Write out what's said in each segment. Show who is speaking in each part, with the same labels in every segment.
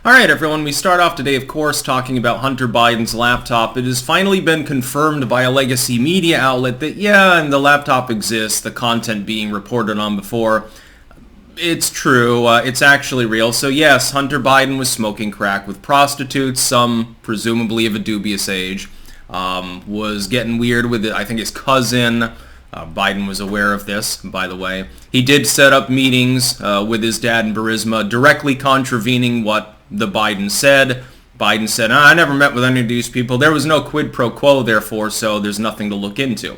Speaker 1: Alright everyone, we start off today of course talking about Hunter Biden's laptop. It has finally been confirmed by a legacy media outlet that and the laptop exists, the content being reported on before. It's true, it's actually real. So yes, Hunter Biden was smoking crack with prostitutes, some presumably of a dubious age. Was getting weird with it, I think his cousin. Biden was aware of this, by the way. He did set up meetings with his dad in Burisma, directly contravening what the Biden said. Biden said, I never met with any of these people. There was no quid pro quo, therefore, so there's nothing to look into.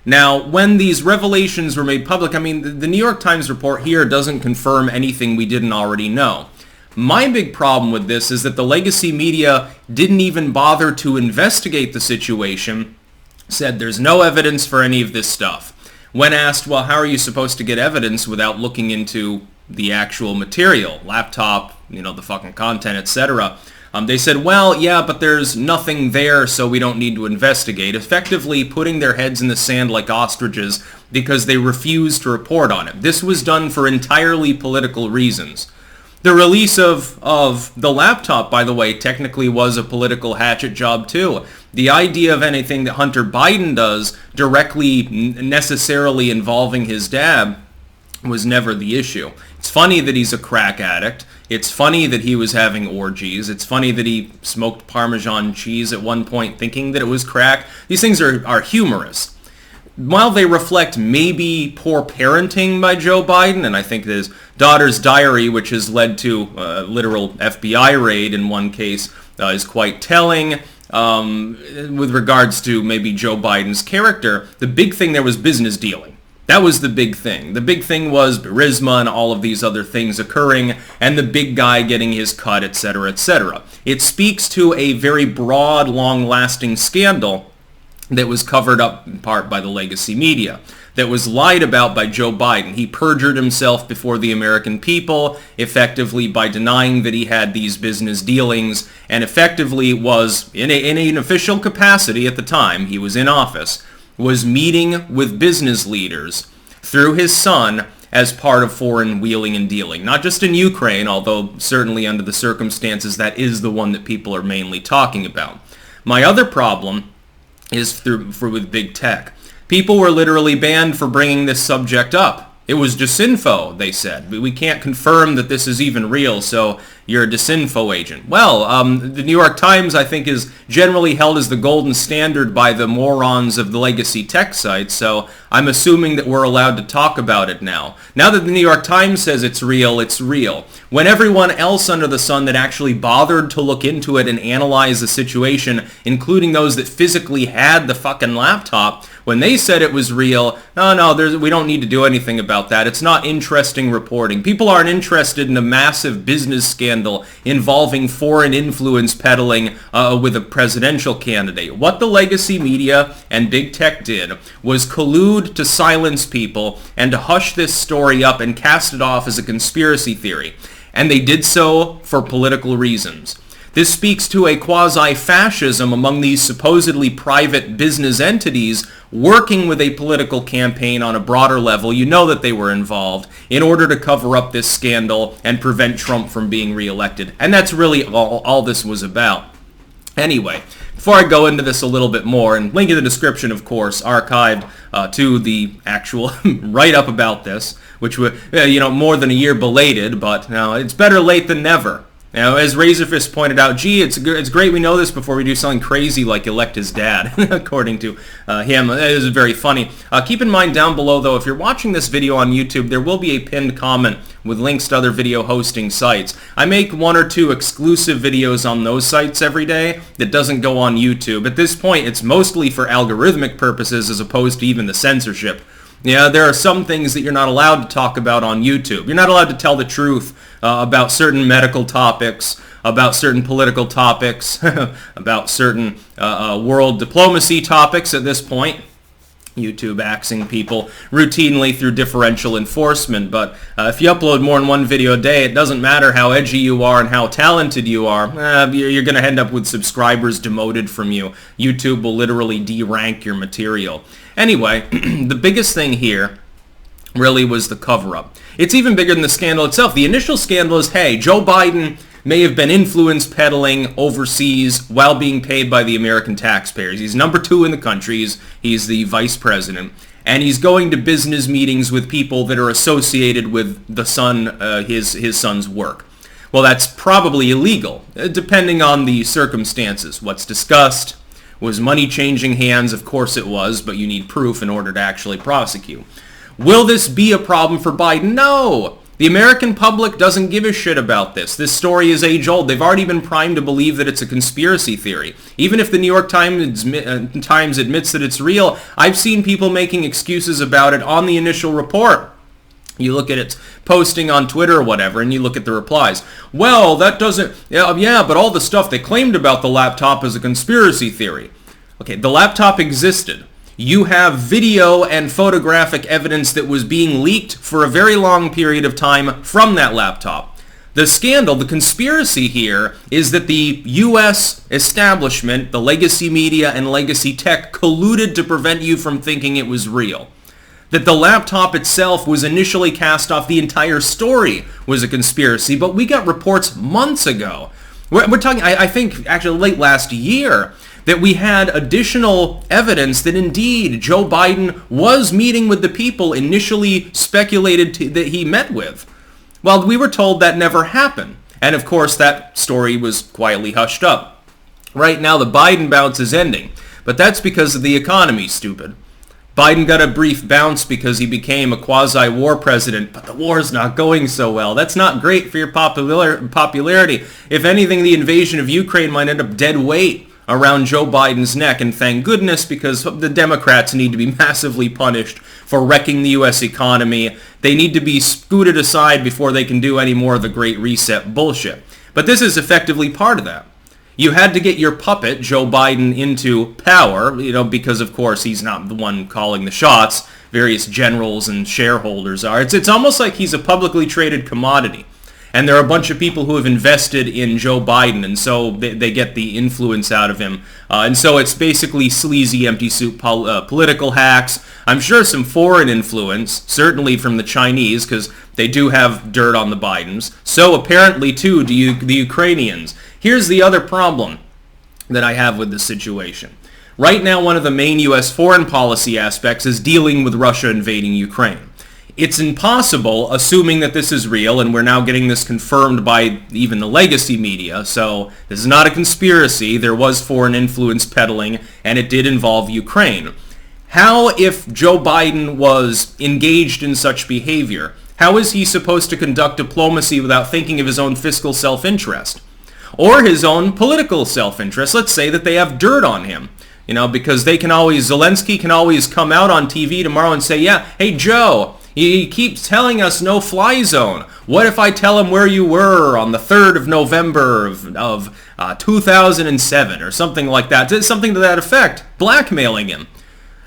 Speaker 1: Now, when these revelations were made public, I mean, the New York Times report here doesn't confirm anything we didn't already know. My big problem with this is that the legacy media didn't even bother to investigate the situation, said there's no evidence for any of this stuff. When asked, well, how are you supposed to get evidence without looking into the actual material, laptop, the fucking content, etc., they said, well, yeah, but there's nothing there, so we don't need to investigate, effectively putting their heads in the sand like ostriches because they refused to report on it. This was done for entirely political reasons. The release of the laptop, by the way, technically was a political hatchet job too. The idea of anything that Hunter Biden does directly necessarily involving his dad was never the issue. It's funny that he's a crack addict. It's funny that he was having orgies. It's funny that he smoked Parmesan cheese at one point thinking that it was crack. These things are humorous. While they reflect maybe poor parenting by Joe Biden, and I think his daughter's diary, which has led to a literal FBI raid in one case, is quite telling. With regards to maybe Joe Biden's character, the big thing there was business dealing. That was the big thing. The big thing was Burisma and all of these other things occurring, and the big guy getting his cut, etc., etc. It speaks to a very broad, long-lasting scandal that was covered up in part by the legacy media, that was lied about by Joe Biden. He perjured himself before the American people, effectively by denying that he had these business dealings, and effectively was, in an official capacity at the time, he was in office, was meeting with business leaders through his son as part of foreign wheeling and dealing. Not just in Ukraine, although certainly under the circumstances that is the one that people are mainly talking about. My other problem is with big tech. People were literally banned for bringing this subject up. It was disinfo, they said. We can't confirm that this is even real, so you're a disinfo agent. Well, the New York Times, I think, is generally held as the golden standard by the morons of the legacy tech sites, so I'm assuming that we're allowed to talk about it now. Now that the New York Times says it's real, it's real. When everyone else under the sun that actually bothered to look into it and analyze the situation, including those that physically had the fucking laptop, when they said it was real, no, we don't need to do anything about that. It's not interesting reporting. People aren't interested in a massive business scandal involving foreign influence peddling with a presidential candidate. What the legacy media and big tech did was collude to silence people and to hush this story up and cast it off as a conspiracy theory. And they did so for political reasons. This speaks to a quasi-fascism among these supposedly private business entities working with a political campaign on a broader level. You know that they were involved in order to cover up this scandal and prevent Trump from being reelected. And that's really all this was about. Anyway, before I go into this a little bit more, and link in the description, of course, archived to the actual write-up about this, which was, more than a year belated, but it's better late than never. As Razorfist pointed out, it's great we know this before we do something crazy like elect his dad, according to him. It is very funny. Keep in mind down below, though, if you're watching this video on YouTube, there will be a pinned comment with links to other video hosting sites. I make 1 or 2 exclusive videos on those sites every day that doesn't go on YouTube. At this point, it's mostly for algorithmic purposes as opposed to even the censorship. There are some things that you're not allowed to talk about on YouTube. You're not allowed to tell the truth about certain medical topics, about certain political topics, about certain world diplomacy topics at this point. YouTube axing people routinely through differential enforcement. But if you upload more than one video a day, it doesn't matter how edgy you are and how talented you are. You're going to end up with subscribers demoted from you. YouTube will literally de-rank your material. Anyway, the biggest thing here really was the cover-up. It's even bigger than the scandal itself. The initial scandal is, hey, Joe Biden may have been influence peddling overseas while being paid by the American taxpayers. He's number 2 in the country. He's the vice president. And he's going to business meetings with people that are associated with the son, his son's work. Well, that's probably illegal, depending on the circumstances. What's discussed. Was money changing hands? Of course it was, but you need proof in order to actually prosecute. Will this be a problem for Biden? No! The American public doesn't give a shit about this. This story is age-old. They've already been primed to believe that it's a conspiracy theory. Even if the New York Times admits that it's real, I've seen people making excuses about it on the initial report. You look at its posting on Twitter or whatever, and you look at the replies. Well, that doesn't... Yeah, but all the stuff they claimed about the laptop is a conspiracy theory. Okay, the laptop existed. You have video and photographic evidence that was being leaked for a very long period of time from that laptop. The scandal, the conspiracy here, is that the U.S. establishment, the legacy media and legacy tech, colluded to prevent you from thinking it was real. That the laptop itself was initially cast off, the entire story was a conspiracy, but we got reports months ago. We're talking, I think, actually late last year, that we had additional evidence that indeed Joe Biden was meeting with the people initially speculated that he met with. Well, we were told that never happened. And of course, that story was quietly hushed up. Right now, the Biden bounce is ending, but that's because of the economy, stupid. Biden got a brief bounce because he became a quasi-war president, but the war's not going so well. That's not great for your popularity. If anything, the invasion of Ukraine might end up dead weight around Joe Biden's neck, and thank goodness, because the Democrats need to be massively punished for wrecking the U.S. economy. They need to be scooted aside before they can do any more of the Great Reset bullshit. But this is effectively part of that. You had to get your puppet, Joe Biden, into power, because of course he's not the one calling the shots. Various generals and shareholders are. It's almost like he's a publicly traded commodity. And there are a bunch of people who have invested in Joe Biden, and so they get the influence out of him. And so it's basically sleazy, empty soup political hacks. I'm sure some foreign influence, certainly from the Chinese, because they do have dirt on the Bidens. So apparently, too, do the Ukrainians. Here's the other problem that I have with the situation. Right now, one of the main U.S. foreign policy aspects is dealing with Russia invading Ukraine. It's impossible, assuming that this is real, and we're now getting this confirmed by even the legacy media, so this is not a conspiracy. There was foreign influence peddling, and it did involve Ukraine. How, if Joe Biden was engaged in such behavior, how is he supposed to conduct diplomacy without thinking of his own fiscal self-interest? Or his own political self-interest? Let's say that they have dirt on him. Because Zelensky can always come out on TV tomorrow and say, yeah, hey, Joe, he keeps telling us no fly zone. What if I tell him where you were on the 3rd of November of 2007 or something like that? Something to that effect. Blackmailing him.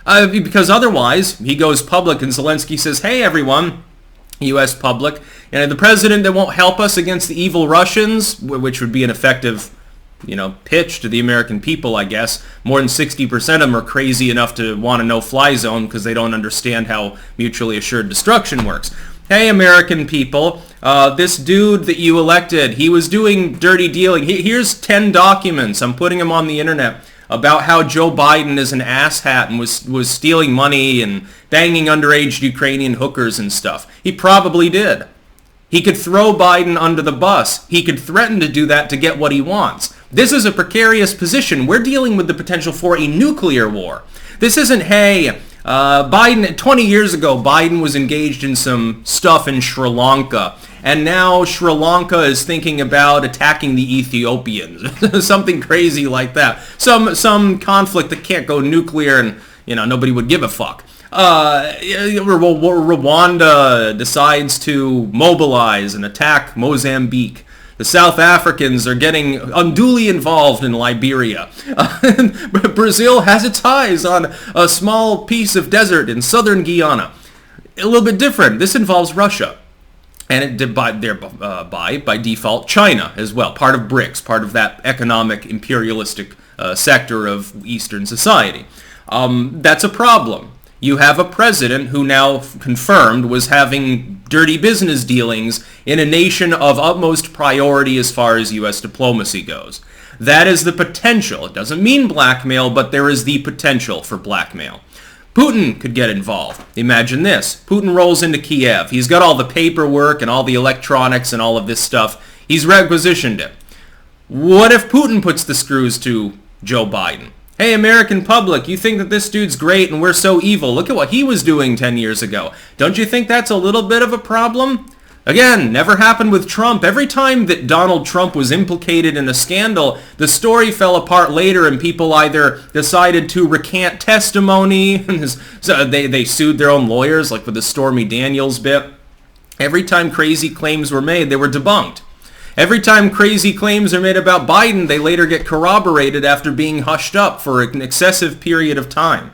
Speaker 1: Because otherwise, he goes public and Zelensky says, hey, everyone, U.S. public, the president that won't help us against the evil Russians, which would be an effective pitch to the American people, I guess. More than 60% of them are crazy enough to want a no-fly zone because they don't understand how mutually assured destruction works. Hey, American people, this dude that you elected, he was doing dirty dealing. Here's 10 documents. I'm putting them on the internet about how Joe Biden is an asshat and was stealing money and banging underage Ukrainian hookers and stuff. He probably did. He could throw Biden under the bus. He could threaten to do that to get what he wants. This is a precarious position. We're dealing with the potential for a nuclear war. This isn't, hey, Biden, 20 years ago, Biden was engaged in some stuff in Sri Lanka, and now Sri Lanka is thinking about attacking the Ethiopians. Something crazy like that. Some conflict that can't go nuclear and, nobody would give a fuck. Rwanda decides to mobilize and attack Mozambique. The South Africans are getting unduly involved in Liberia. Brazil has its eyes on a small piece of desert in southern Guyana. A little bit different. This involves Russia. And it did by default, China as well. Part of BRICS, part of that economic imperialistic sector of Eastern society. That's a problem. You have a president who now confirmed was having dirty business dealings in a nation of utmost priority as far as U.S. diplomacy goes. That is the potential. It doesn't mean blackmail, but there is the potential for blackmail. Putin could get involved. Imagine this. Putin rolls into Kiev. He's got all the paperwork and all the electronics and all of this stuff. He's requisitioned it. What if Putin puts the screws to Joe Biden? Hey, American public, you think that this dude's great and we're so evil. Look at what he was doing 10 years ago. Don't you think that's a little bit of a problem? Again, never happened with Trump. Every time that Donald Trump was implicated in a scandal, the story fell apart later and people either decided to recant testimony, so they sued their own lawyers, like with the Stormy Daniels bit. Every time crazy claims were made, they were debunked. Every time crazy claims are made about Biden, they later get corroborated after being hushed up for an excessive period of time.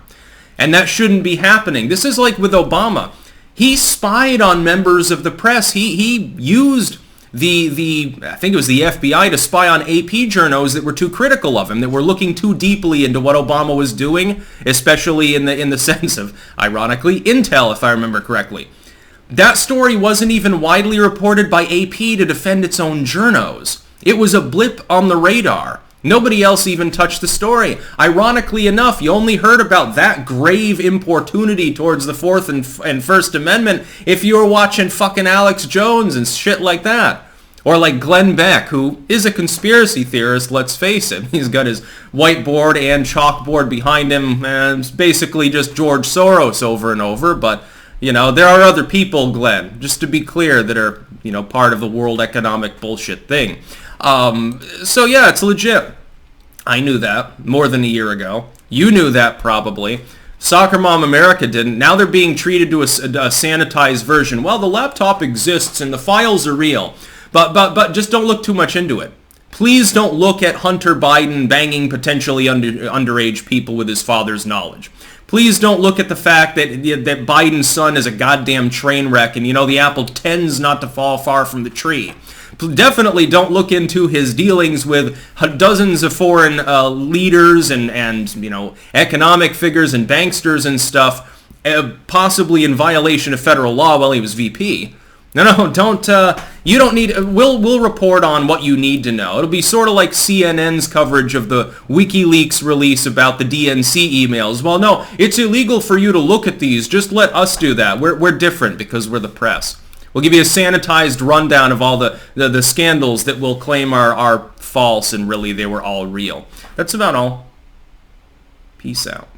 Speaker 1: And that shouldn't be happening. This is like with Obama. He spied on members of the press. He used I think it was the FBI to spy on AP journos that were too critical of him, that were looking too deeply into what Obama was doing, especially in the sense of, ironically, intel, if I remember correctly. That story wasn't even widely reported by AP to defend its own journos. It was a blip on the radar. Nobody else even touched the story. Ironically enough, you only heard about that grave importunity towards the Fourth and First Amendment if you were watching fucking Alex Jones and shit like that. Or like Glenn Beck, who is a conspiracy theorist, let's face it. He's got his whiteboard and chalkboard behind him, and it's basically just George Soros over and over, but you know, there are other people, Glenn, just to be clear, that are, you know, part of the world economic bullshit thing. So yeah, it's legit. I knew that more than a year ago. You knew that probably. Soccer Mom America didn't. Now they're being treated to a sanitized version. Well, the laptop exists and the files are real, but just don't look too much into it. Please don't look at Hunter Biden banging potentially underage people with his father's knowledge. Please don't look at the fact that Biden's son is a goddamn train wreck and, you know, the apple tends not to fall far from the tree. Definitely don't look into his dealings with dozens of foreign leaders and, you know, economic figures and banksters and stuff, possibly in violation of federal law while he was VP. No, don't, you don't need, we'll report on what you need to know. It'll be sort of like CNN's coverage of the WikiLeaks release about the DNC emails. Well, no, it's illegal for you to look at these. Just let us do that. We're different because we're the press. We'll give you a sanitized rundown of all the scandals that we'll claim are false and really they were all real. That's about all. Peace out.